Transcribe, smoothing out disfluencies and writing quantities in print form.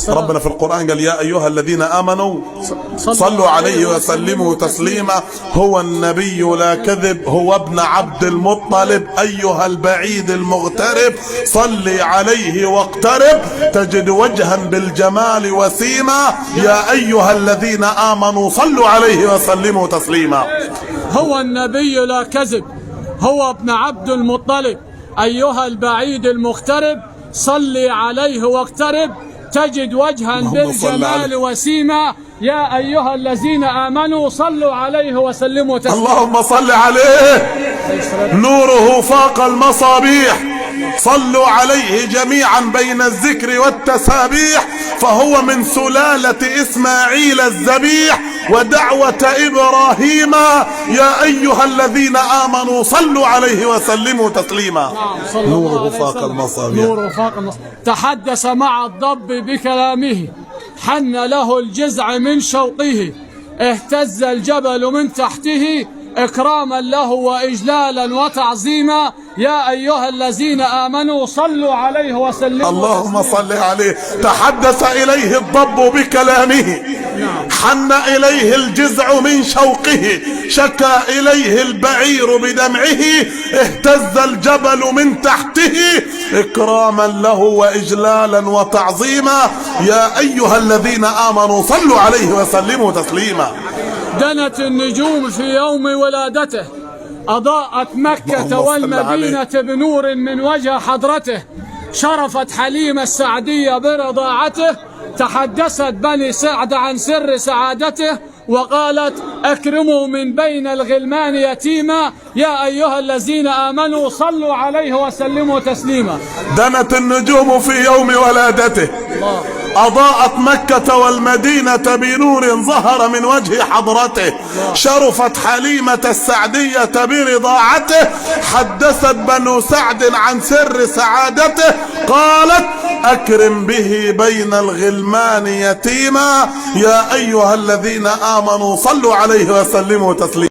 ربنا في القرآن قال يا أيها الذين آمنوا صلوا عليه وسلموا تسليما. هو النبي لا كذب، هو ابن عبد المطلب، أيها البعيد المغترب صل عليه واقترب، تجد وجها بالجمال وسيما. يا أيها الذين آمنوا صلوا عليه وسلموا تسليما. هو النبي لا كذب، هو ابن عبد المطلب، أيها البعيد المغترب صل عليه واقترب، تجد وجها بالجمال وسيما. يا أيها الذين آمنوا صلوا عليه وسلموا تسليما. اللهم صل عليه، نوره فاق المصابيح، صلوا عليه جميعا بين الذكر والتسابيح، فهو من سلالة إسماعيل الذبيح ودعوة إبراهيم. يا أيها الذين آمنوا صلوا عليه وسلموا تسليما. نوره فاق المصابيح. نوره فاق المصابيح. تحدث مع الضب بكلامه، حن له الجزع من شوقه، اهتز الجبل من تحته، إكراما له وإجلالا وتعظيما. يا أيها الذين آمنوا صلوا عليه وسلموا. اللهم صل عليه. تحدث إليه الضب بكلامه، حن إليه الجزع من شوقه، شكى إليه البعير بدمعه، اهتز الجبل من تحته، إكراما له وإجلالا وتعظيما. يا أيها الذين آمنوا صلوا عليه وسلموا تسليما. دنت النجوم في يوم ولادته، أضاءت مكة والمدينة بنور من وجه حضرته، شرفت حليمة السعدية برضاعته، تحدثت بني سعد عن سر سعادته، وقالت أكرموا من بين الغلمان يتيما. يا أيها الذين آمنوا صلوا عليه وسلموا تسليما. دنت النجوم في يوم ولادته، أضاءت مكة والمدينة بنور ظهر من وجه حضرته، شرفت حليمة السعدية برضاعته، حدثت بنو سعد عن سر سعادته، قالت أكرم به بين الغلمان يتيما. يا أيها الذين آمنوا صلوا عليه وسلموا تسليما.